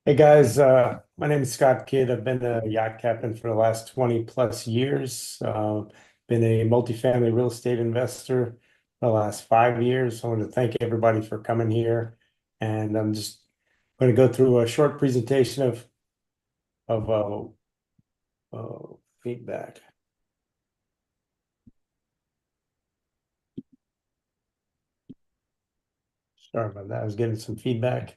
Hey guys, my name is Scott Kidd. I've been a yacht captain for the last 20 plus years. Been a multifamily real estate investor for the last 5 years. I want to thank everybody for coming here. And I'm just going to go through a short presentation of feedback. Sorry about that. I was getting some feedback,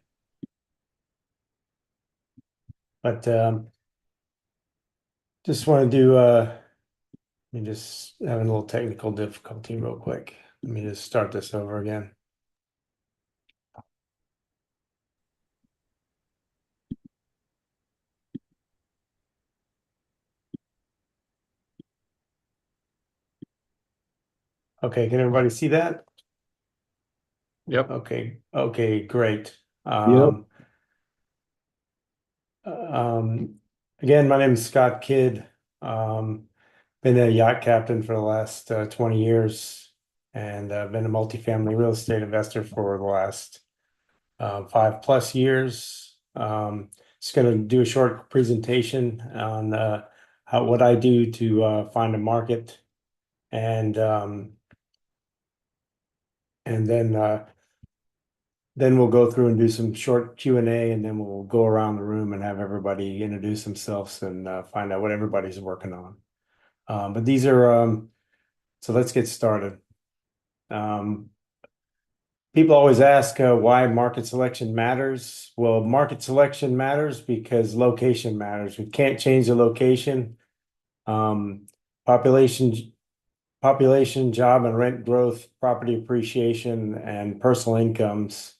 but just want to do, let me just having a little technical difficulty real quick. Let me just start this over again. Okay, can everybody see that? Yep. Okay, great. Yep. Um, um, Again, my name is Scott Kidd. Um, Been a yacht captain for the last 20 years, and I've been a multifamily real estate investor for the last 5 plus years. Just going to do a short presentation on what I do to find a market, and um, and then we'll go through and do some short Q&A, and then we'll go around the room and have everybody introduce themselves and find out what everybody's working on. But these are, so let's get started. Um, People always ask why market selection matters. Well, market selection matters because location matters. We can't change the location. Um, population, Population, job and rent growth, property appreciation, and personal incomes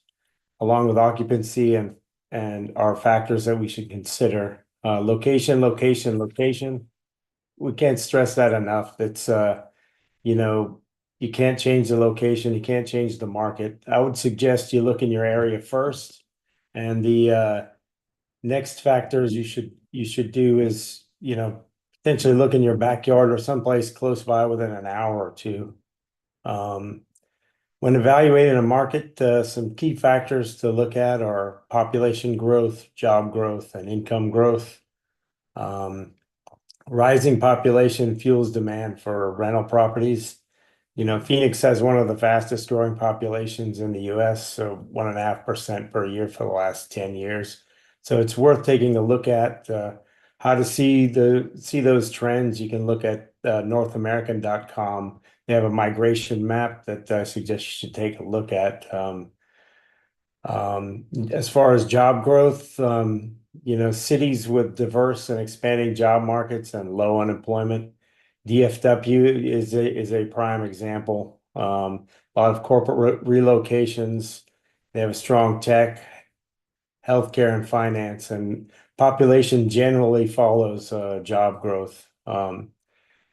along with occupancy and are factors that we should consider. Location. We can't stress that enough. It's you know, you can't change the location, you can't change the market. I would suggest you look in your area first, and the next factors you should do is, potentially look in your backyard or someplace close by within an hour or two. Um, when evaluating a market, some key factors to look at are population growth, job growth, and income growth. Um, Rising population fuels demand for rental properties. Phoenix has one of the fastest growing populations in the US, so 1.5% per year for the last 10 years. So it's worth taking a look at how to see those trends. You can look at northamerican.com. They have a migration map that I suggest you should take a look at. As far as job growth, cities with diverse and expanding job markets and low unemployment, DFW is a prime example. A lot of corporate relocations. They have a strong tech, healthcare, and finance, and population generally follows job growth.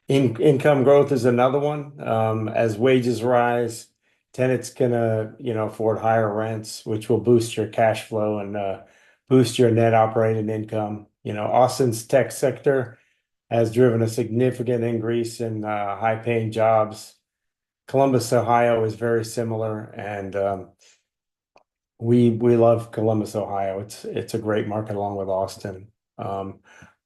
Income growth is another one. As wages rise, tenants can afford higher rents, which will boost your cash flow and boost your net operating income. Austin's tech sector has driven a significant increase in high-paying jobs. Columbus, Ohio is very similar, and we love Columbus, Ohio. It's a great market along with Austin.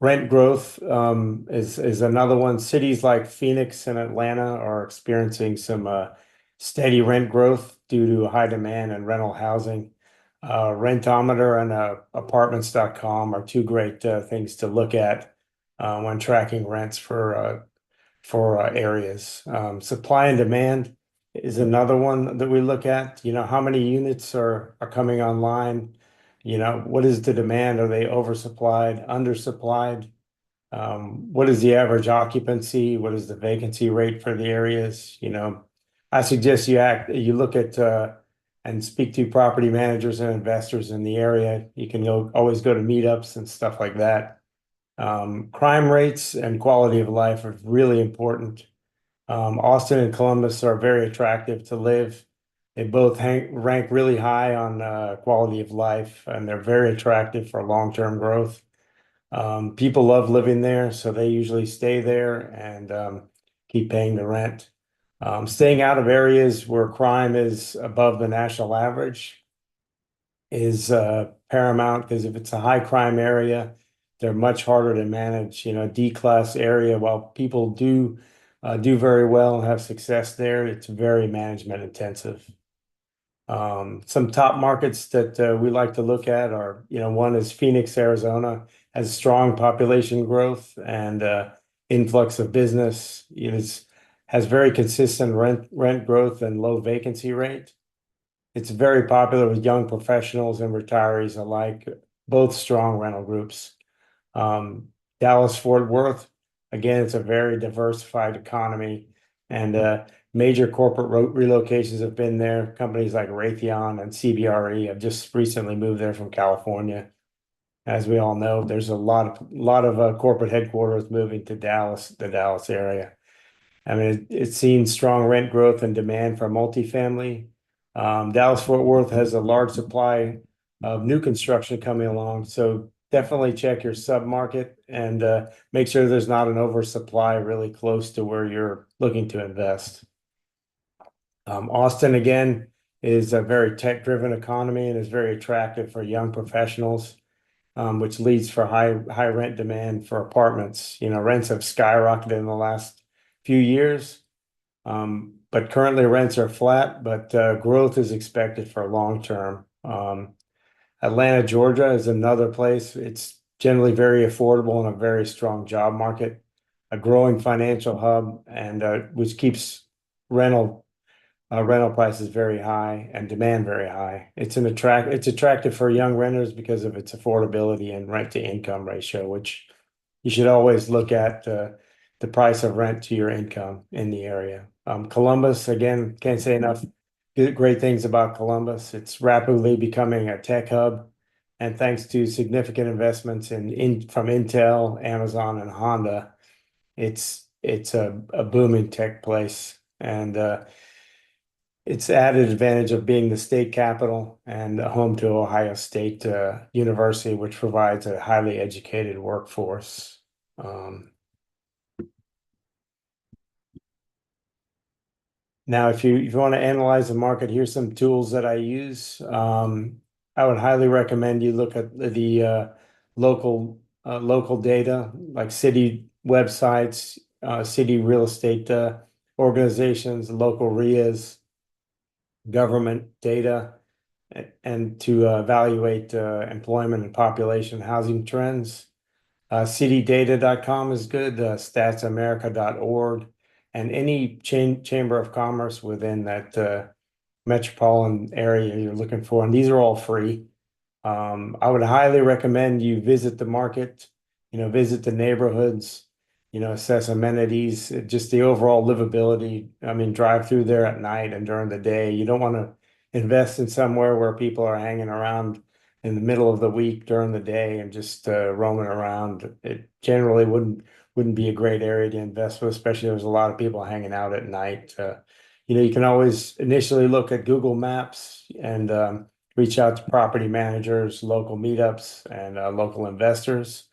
Rent growth is another one. Cities like Phoenix and Atlanta are experiencing some steady rent growth due to high demand and rental housing. Rentometer and apartments.com are two great things to look at when tracking rents for areas. Supply and demand is another one that we look at. How many units are coming online? What is the demand? Are they oversupplied, undersupplied? What is the average occupancy? What is the vacancy rate for the areas? I suggest you look at and speak to property managers and investors in the area. You can always go to meetups and stuff like that. Crime rates and quality of life are really important. Austin and Columbus are very attractive to live. They both rank really high on quality of life, and they're very attractive for long-term growth. People love living there, so they usually stay there and keep paying the rent. Staying out of areas where crime is above the national average is paramount, because if it's a high crime area, they're much harder to manage. D-class area, while people do very well and have success there, it's very management intensive. Some top markets that we like to look at are, one is Phoenix, Arizona, has strong population growth and influx of business. Has very consistent rent growth and low vacancy rate. It's very popular with young professionals and retirees alike, both strong rental groups. Um, Dallas Fort Worth, again, it's a very diversified economy, and major corporate relocations have been there. Companies like Raytheon and CBRE have just recently moved there from California. As we all know, there's a lot of corporate headquarters moving to Dallas, the Dallas area. I mean, it's seen strong rent growth and demand for multifamily. Dallas-Fort Worth has a large supply of new construction coming along, so definitely check your submarket and make sure there's not an oversupply really close to where you're looking to invest. Austin, again, is a very tech-driven economy and is very attractive for young professionals, which leads for high rent demand for apartments. Rents have skyrocketed in the last few years. But currently rents are flat, but growth is expected for long term. Atlanta, Georgia is another place. It's generally very affordable and a very strong job market, a growing financial hub, and which keeps rental rental prices very high and demand very high. It's attractive for young renters because of its affordability and rent to income ratio, which you should always look at the price of rent to your income in the area. Columbus, again, can't say enough great things about Columbus. It's rapidly becoming a tech hub, and thanks to significant investments from Intel, Amazon, and Honda, it's a booming tech place, and its added advantage of being the state capital and home to Ohio State University, which provides a highly educated workforce. Now, if you want to analyze the market, here's some tools that I use. I would highly recommend you look at the local data, like city websites, city real estate organizations, local RIAs, government data, and to evaluate employment and population housing trends. Citydata.com is good, statsamerica.org, and any chamber of commerce within that metropolitan area you're looking for. And these are all free. I would highly recommend you visit the market, visit the neighborhoods, assess amenities, just the overall livability. I mean, drive through there at night and during the day. You don't want to invest in somewhere where people are hanging around in the middle of the week during the day and just roaming around. It generally wouldn't be a great area to invest with, especially if there's a lot of people hanging out at night. You can always initially look at Google Maps and reach out to property managers, local meetups, and local investors.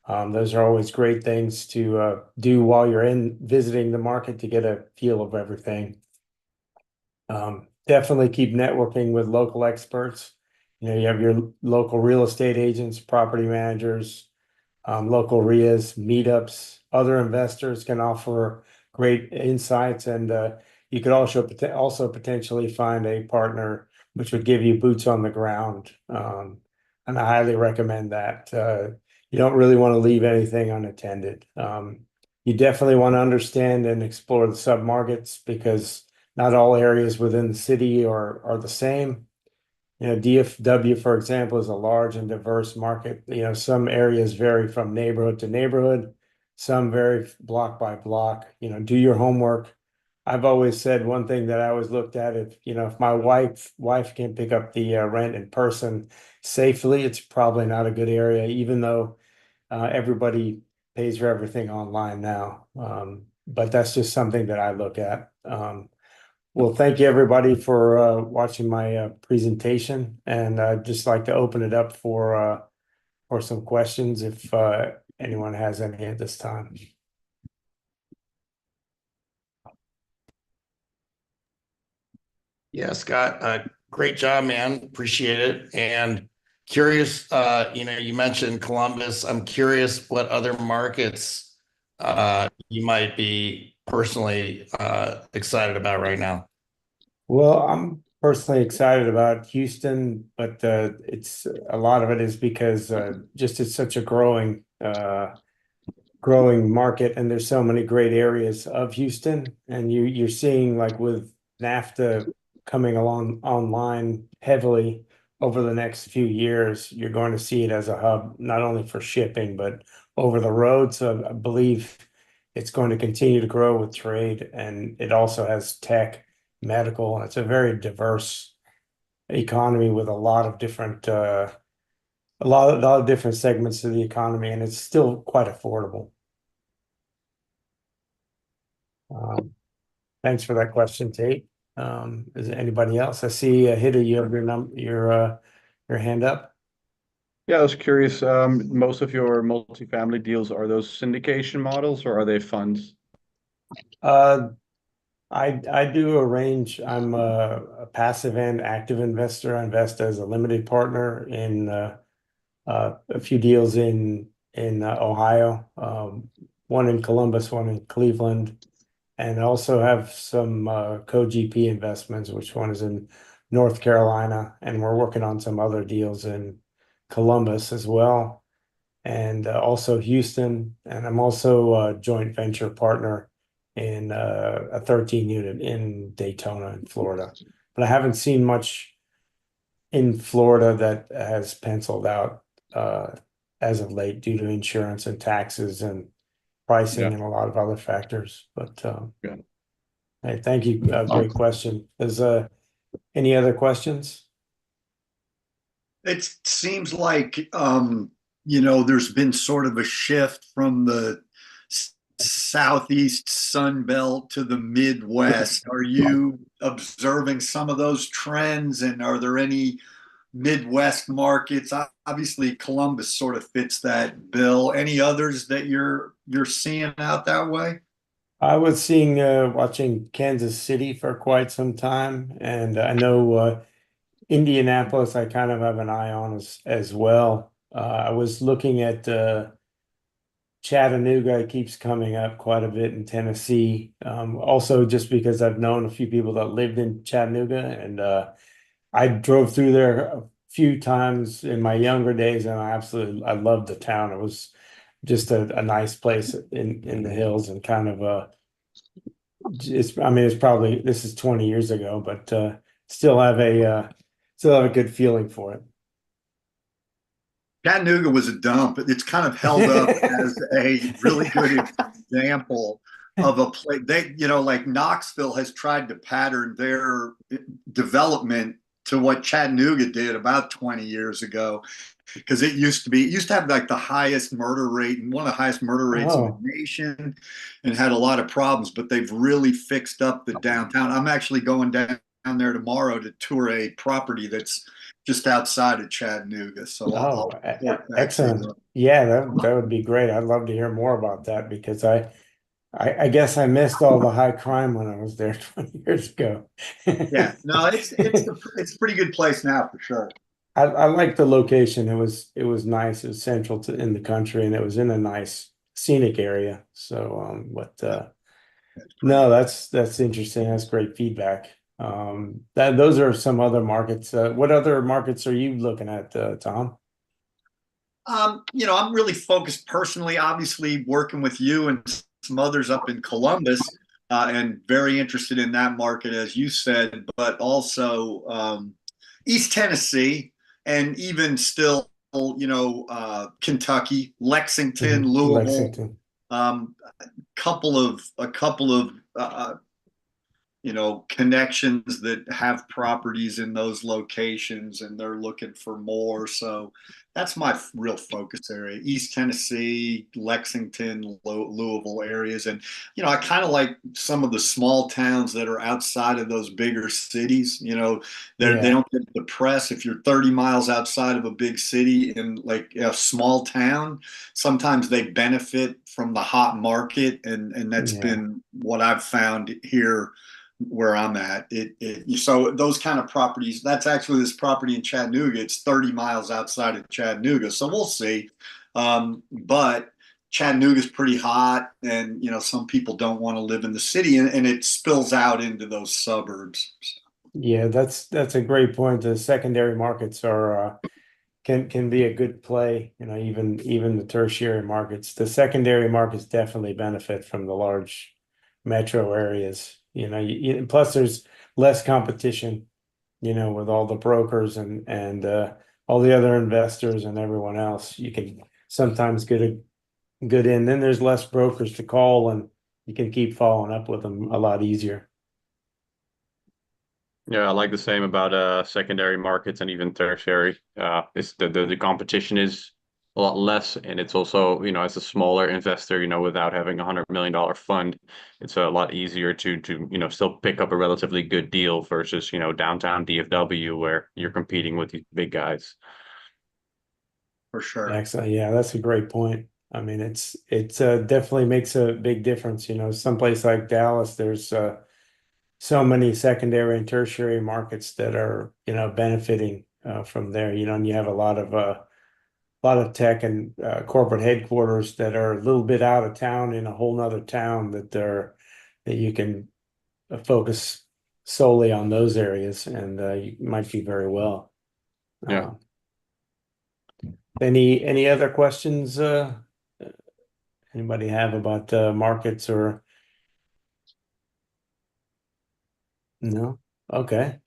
Those are always great things to do while you're in visiting the market to get a feel of everything. Definitely keep networking with local experts. You have your local real estate agents, property managers, local RIAs, meetups, other investors can offer great insights, and you could also potentially find a partner which would give you boots on the ground. And I highly recommend that. You don't really want to leave anything unattended. You definitely want to understand and explore the submarkets because not all areas within the city are the same. DFW, for example, is a large and diverse market. Some areas vary from neighborhood to neighborhood, some vary block by block. Do your homework. I've always said one thing that I always looked at, if my wife can't pick up the rent in person safely, it's probably not a good area, even though everybody pays for everything online now. But that's just something that I look at. Well, thank you everybody for watching my presentation, and I'd just like to open it up for some questions if anyone has any at this time. Yeah, Scott, Great job, man. Appreciate it. And curious, you mentioned Columbus. I'm curious what other markets you might be personally excited about right now. Well, I'm personally excited about Houston, but it's a lot of it is because just it's such a growing market, and there's so many great areas of Houston, and you're seeing like with NAFTA coming along online heavily over the next few years, you're going to see it as a hub not only for shipping but over the road. So I believe it's going to continue to grow with trade, and it also has tech, medical, and it's a very diverse economy with a lot of different segments of the economy, and it's still quite affordable. Um, Thanks for that question, Tate. Is there anybody else? I see Hida, you have your hand up. Yeah, I was curious. Most of your multifamily deals, are those syndication models or are they funds? Uh, I do a range. I'm a passive and active investor. I invest as a limited partner in a few deals in Ohio, one in Columbus, one in Cleveland, and also have some co-GP investments, which one is in North Carolina, and we're working on some other deals in Columbus as well, and also Houston. And I'm also a joint venture partner in a 13 unit in Daytona in Florida. But I haven't seen much in Florida that has penciled out uh, as of late due to insurance and taxes and Yeah, pricing and a lot of other factors. But yeah. hey, thank you. Um, Great question. Is any other questions? It seems like there's been sort of a shift from the southeast Sun Belt to the Midwest. Are you observing some of those trends, and are there any Midwest markets? Obviously, Columbus sort of fits that bill. Any others that you're seeing out that way? I was watching Kansas City for quite some time, and I know Indianapolis. I kind of have an eye on as well. I was looking at Chattanooga. It keeps coming up quite a bit in Tennessee. Also, just because I've known a few people that lived in Chattanooga, and I drove through there a few times in my younger days, and I loved the town. It was just a nice place in the hills, and kind of I mean, it's probably this is 20 years ago, but still have a still have a good feeling for Chattanooga was a dump. It's kind of held up as a really good example of a place. Like Knoxville has tried to pattern their development to what Chattanooga did about 20 years ago, because it used to have like the highest murder rate and one of the highest murder rates in the Oh, nation, and had a lot of problems. But they've really fixed up the downtown. I'm actually going down there tomorrow to tour a property that's just outside of Chattanooga. So I'll report back to excellent. you. Yeah, that would be great. I'd love to hear more about that because I guess I missed all the high crime when I was there 20 years ago. Yeah, no, it's a pretty good place now for sure. I like the location. It was nice. It was central to in the country, and it was in a nice scenic area. So, but It's pretty no, good. that's interesting. That's great feedback. That those are some other markets. What other markets are you looking at, Tom? I'm really focused personally, obviously working with you and some others up in Columbus, and very interested in that market, as you said, but also East Tennessee, and even still, Kentucky, Lexington, Louisville, Lexington. a couple of connections that have properties in those locations, and they're looking for more. So that's my real focus area: East Tennessee, Lexington, Louisville areas. And, I kind of like some of the small towns that are outside of those bigger cities. They Yeah. don't get the press. If you're 30 miles outside of a big city in like a small town, sometimes they benefit from the hot market. And that's Yeah. been what I've found here where I'm at. So those kind of properties, that's actually this property in Chattanooga. It's 30 miles outside of Chattanooga. So we'll see. But Chattanooga's pretty hot, and some people don't want to live in the city, and it spills out into those suburbs. Yeah, that's a great point. The secondary markets are can be a good play, even the tertiary markets. The secondary markets definitely benefit from the large metro areas. Plus there's less competition, with all the brokers and all the other investors and everyone else. You can sometimes get a good in. Then there's less brokers to call, and you can keep following up with them a lot easier. Yeah, I like the same about secondary markets and even tertiary. It's the competition is a lot less, and it's also, as a smaller investor, without having $100 million fund, it's a lot easier to still pick up a relatively good deal versus downtown DFW where you're competing with these big guys. For sure. Excellent. Yeah, that's a great point. I mean, it's definitely makes a big difference. Someplace like Dallas, there's so many secondary and tertiary markets that are, benefiting from there. And you have a lot of tech and corporate headquarters that are a little bit out of town in a whole nother town that you can focus solely on those areas, and you might do very well. Yeah. Uh, any other questions anybody have about markets or no? Okay.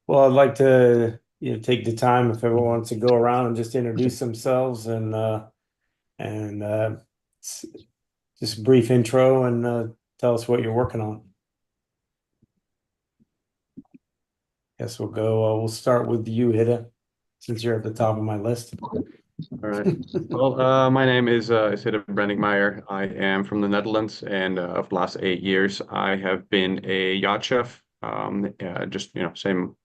Well, I'd like to take the time if everyone wants to go around and just introduce themselves and s- just a brief intro and tell us what you're working on. Guess we'll start with you, Hida, since you're at the top of my list. All right. Well, my name is Hidde Brenningmeijer. I am from the Netherlands, and of the last 8 years, I have been a yacht chef. Just same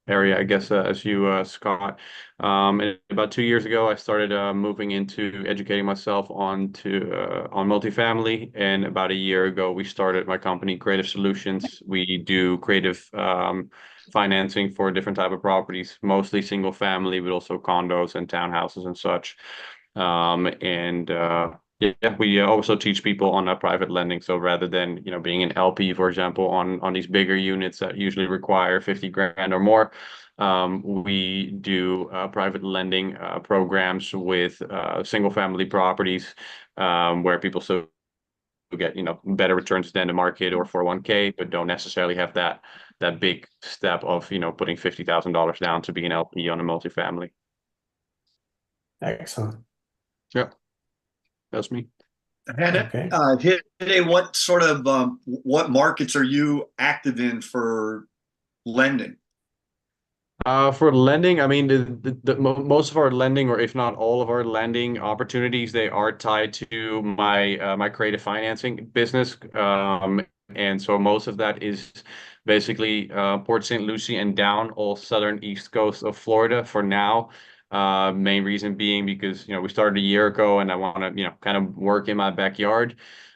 area, I guess, as you, Scott. And about 2 years ago, I started moving into educating myself on multifamily. And about a year ago, we started my company, Creative Solutions. We do creative financing for different type of properties, mostly single family, but also condos and townhouses and such. And yeah, we also teach people on private lending. So rather than being an LP, for example, on these bigger units that usually require 50 grand or more, we do private lending programs with single family properties, where people still get better returns than the market or 401k, but don't necessarily have that big step of putting $50,000 down to be an LP on a multifamily. Excellent. Yeah, that's me. Okay. Hidde, what markets are you active in for lending? For lending, I mean, most of our lending, or if not all of our lending opportunities, they are tied to my creative financing business. And so most of that is basically Port St. Lucie and down all southern east coast of Florida for now. Main reason being because we started a year ago, and I want to kind of work in my backyard.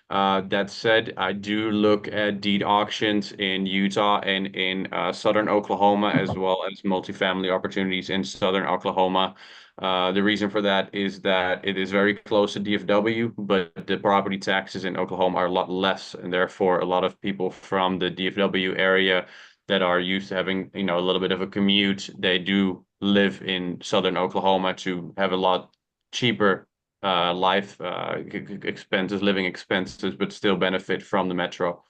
That said, I do look at deed auctions in Utah and in southern Oklahoma, as well as multifamily opportunities in southern Oklahoma. The reason for that is that it is very close to DFW, but the property taxes in Oklahoma are a lot less, and therefore a lot of people from the DFW area that are used to having a little bit of a commute, they do live in southern Oklahoma to have a lot cheaper life expenses, living expenses, but still benefit from the metro.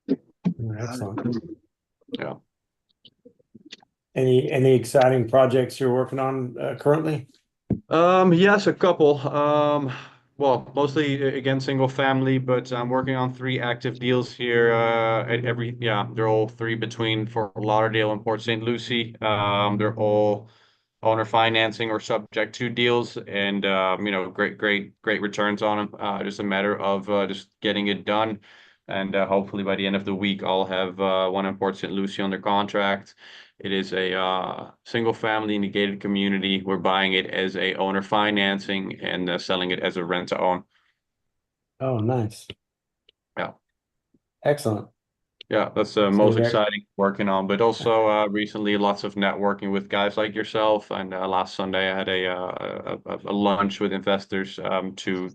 Excellent. Yeah. Any exciting projects you're working on currently? Yes, a couple. Well, mostly again single family, but I'm working on 3 active deals here. Yeah, they're all 3 between Fort Lauderdale and Port St. Lucie. They're all owner financing or subject to deals, and great returns on them. Just a matter of just getting it done, and hopefully by the end of the week, I'll have one in Port St. Lucie under contract. It is a single family in a gated community. We're buying it as a owner financing and selling it as a rent to own. Oh, nice. Yeah. Excellent. Yeah, that's So most that exciting working on, but also recently lots of networking with guys like yourself. And last Sunday I had a lunch with investors to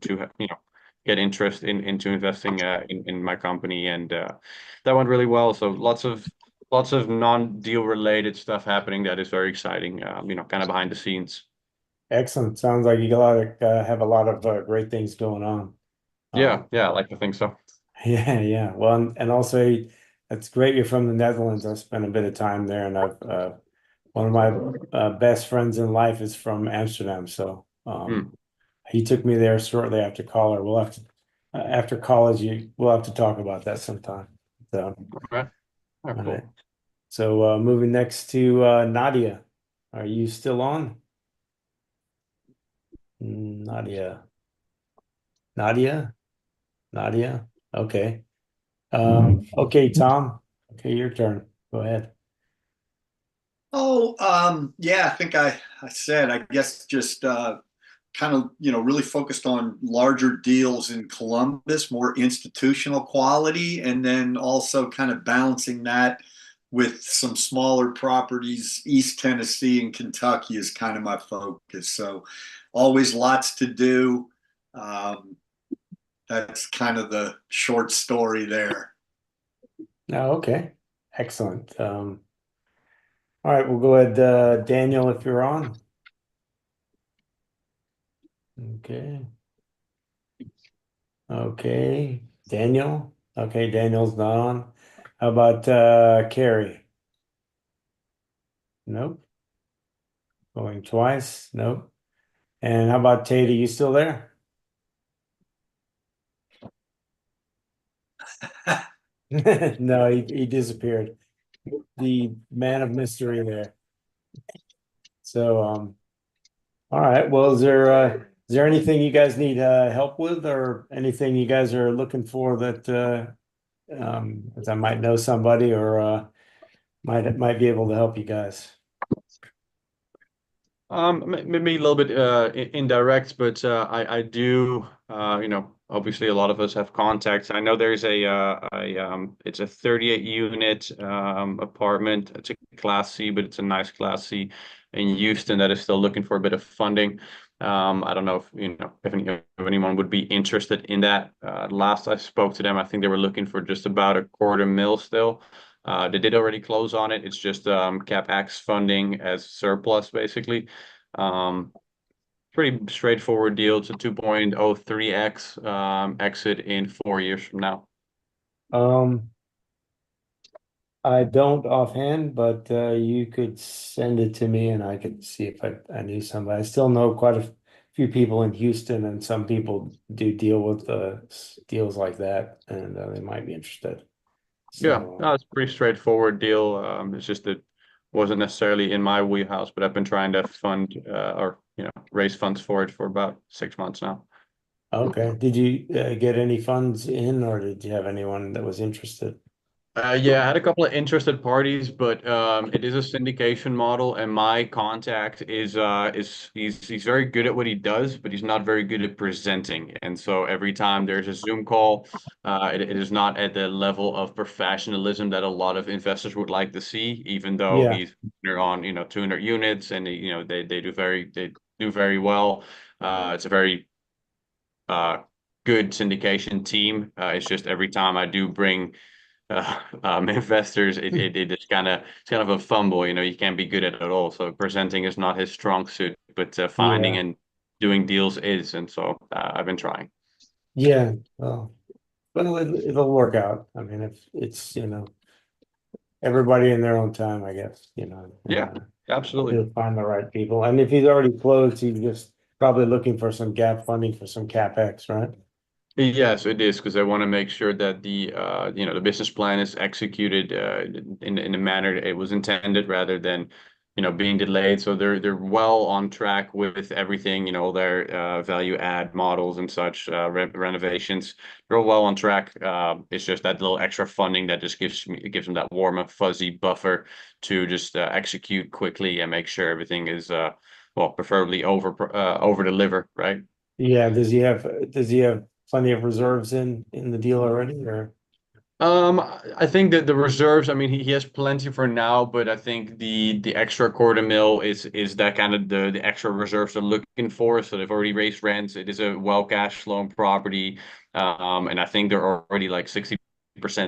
get interest into investing in my company, and that went really well. So lots of non-deal related stuff happening that is very exciting. Kind of behind the scenes. excellent. Sounds like you got have a lot of great things going on. Yeah, Um, yeah, I like to think so. yeah, yeah. Well, and also it's great you're from the Netherlands. I spent a bit of time there, and I've one of my best friends in life is from Amsterdam. So Hmm. he took me there shortly after college. We'll have to after college. We'll have to talk about that sometime. So, Okay. Oh, all right. cool. So moving next to Nadia. Are you still on? Nadia. Nadia? Nadia? Okay. Okay, Tom. Okay, your turn. Go ahead. Oh, yeah, I think I said, I guess just kind of, really focused on larger deals in Columbus, more institutional quality, and then also kind of balancing that with some smaller properties. East Tennessee and Kentucky is kind of my focus. So always lots to do. Um, that's kind of the short story there. Oh, okay. Excellent. All right, we'll go ahead, Daniel, if you're on. Okay. Okay. Daniel. Okay, Daniel's not on. How about Carrie? Nope. Going twice? Nope. And how about Tate? Are you still there? No, he disappeared. The man of mystery there. So, all right. Well, is there anything you guys need help with, or anything you guys are looking for that as I might know somebody or might be able to help you guys? Maybe a little bit indirect, but I do, obviously a lot of us have contacts. I know there's it's a 38 unit apartment. It's a Class C, but it's a nice Class C in Houston that is still looking for a bit of funding. I don't know if anyone would be interested in that. Last I spoke to them, I think they were looking for just about a quarter mil still. They did already close on it. It's just CapEx funding as surplus, basically. Um, Pretty straightforward deal. It's a 2.03x exit in 4 years from now. Um, I don't offhand, but you could send it to me and I could see if I knew somebody. I still know quite a few people in Houston, and some people do deal with deals like that, and they might be interested. Yeah, So, no, it's a pretty straightforward deal. It's just that wasn't necessarily in my wheelhouse, but I've been trying to fund or raise funds for it for about 6 months now. okay. Did you get any funds in, or did you have anyone that was interested? Yeah, I had a couple of interested parties, but it is a syndication model, and my contact is he's very good at what he does, but he's not very good at presenting. And so every time there's a Zoom call, it is not at the level of professionalism that a lot of investors would like to see, even though Yeah, he's on 200 units, and they do very well. It's a very good syndication team. It's just every time I do bring investors, it is it's kind of a fumble. You can't be good at it at all. So presenting is not his strong suit, but finding yeah, and doing deals is. And so I've been trying. yeah. Well, it'll work out. I mean, if it's, everybody in their own time, I guess, Yeah, absolutely. he'll find the right people. And if he's already closed, he's just probably looking for some gap funding for some CapEx, right? Yes, it is because I want to make sure that the business plan is executed in the manner it was intended, rather than being delayed. So they're well on track with everything. Their value add models and such, renovations. They're all well on track. It's just that little extra funding that just gives them that warm and fuzzy buffer to just execute quickly and make sure everything is well, preferably over deliver, right? Yeah. Does he have plenty of reserves in the deal already, or? I think that the reserves, I mean, he has plenty for now, but I think the extra quarter mil is that kind of the extra reserves they're looking for. So they've already raised rents. It is a well cash flowing property. And I think they're already like 60%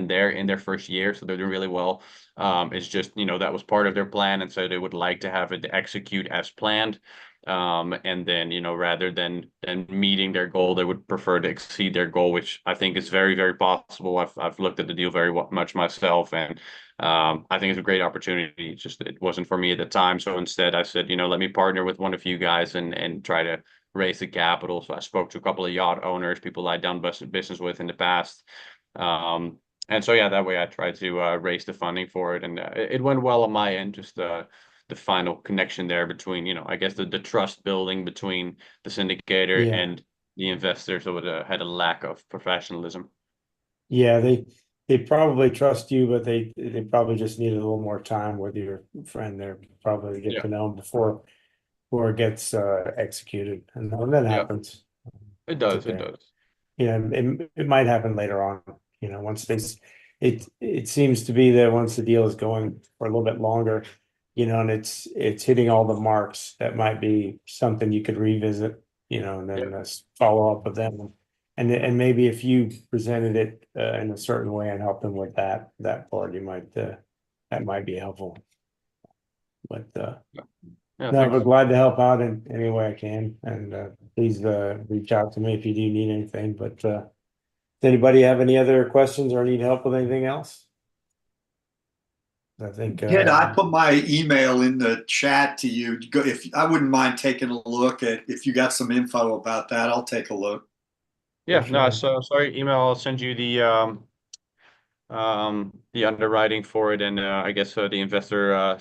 there in their first year, so they're doing really well. It's just, that was part of their plan, and so they would like to have it execute as planned. And then, rather than meeting their goal, they would prefer to exceed their goal, which I think is very, very possible. I've looked at the deal very much myself, and I think it's a great opportunity. It's just it wasn't for me at the time, so instead I said, let me partner with one of you guys and try to raise the capital. So I spoke to a couple of yacht owners, people I'd done business with in the past. And so yeah, that way I tried to raise the funding for it, and it went well on my end. Just the final connection there between, I guess the trust building between the syndicator Yeah. and the investor. So it had a lack of professionalism. Yeah, they probably trust you, but they probably just need a little more time with your friend there, probably to get Yeah. to know him before it gets executed. And when that Yeah. happens, It does. it's It okay. does. Yeah, it might happen later on, once it seems to be that once the deal is going for a little bit longer, and it's hitting all the marks, that might be something you could revisit, and then follow up with them. And maybe if you presented it in a certain way and help them with that part, that might be helpful. But Yeah. no, Thanks. we're glad to help out in any way I can, and please reach out to me if you do need anything. But does anybody have any other questions or need help with anything else? I think Ted, I put my email in the chat to you. Go if I wouldn't mind taking a look at if you got some info about that, I'll take a look. Yeah. For No. sure. So sorry. Email. I'll send you the underwriting for it, and I guess the investor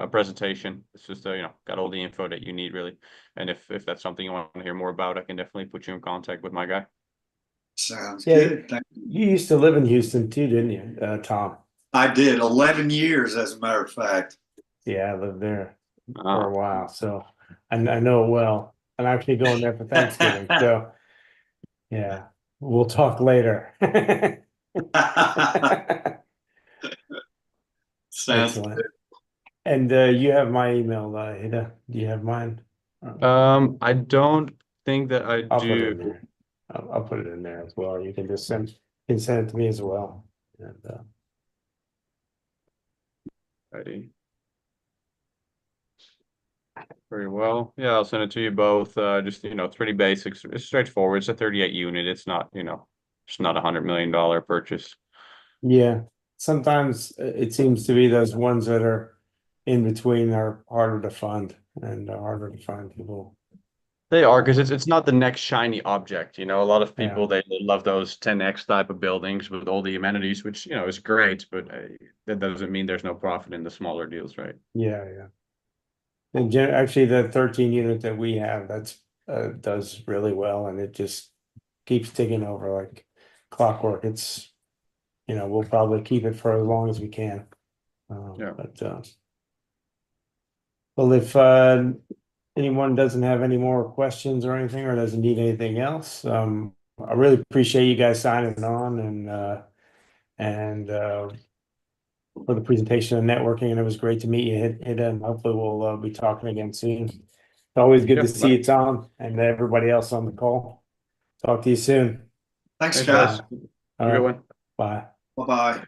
presentation. It's just got all the info that you need really. And if that's something you want to hear more about, I can definitely put you in contact with my guy. Sounds Yeah, good. Thank you. you used to live in Houston too, didn't you, Tom? I did 11 years, as a matter of fact. Yeah, I lived there for a while, so I know it well. I'm actually going there for Thanksgiving, so yeah, we'll talk later. Sounds Excellent. good. And you have my email, Hida. Do you have mine? I don't think that I I'll put it in do. there. I'll put it in there as well. You can just send it to me as well. And Righty. Very well. Yeah, I'll send it to you both. Just it's pretty basic. It's straightforward. It's a 38 unit. It's not it's not $100 million purchase. yeah, sometimes it seems to be those ones that are in between are harder to fund and harder to find people. They are, because it's not the next shiny object. A lot of Yeah. people they love those 10x type of buildings with all the amenities, which is great, but that doesn't mean there's no profit in the smaller deals, right? Yeah, yeah. And actually, the 13 unit that we have, that's does really well, and it just keeps ticking over like clockwork. It's we'll probably keep it for as long as we can. Yeah. But well, if anyone doesn't have any more questions or anything, or doesn't need anything else, I really appreciate you guys signing on and for the presentation and networking, and it was great to meet you, Hida, and hopefully we'll be talking again soon. It's always good to Yeah, see you, Tom, and everybody else on the call. Talk to you soon. Thanks, Thanks, guys. Scott. Have All a good right. one. Bye. Bye-bye.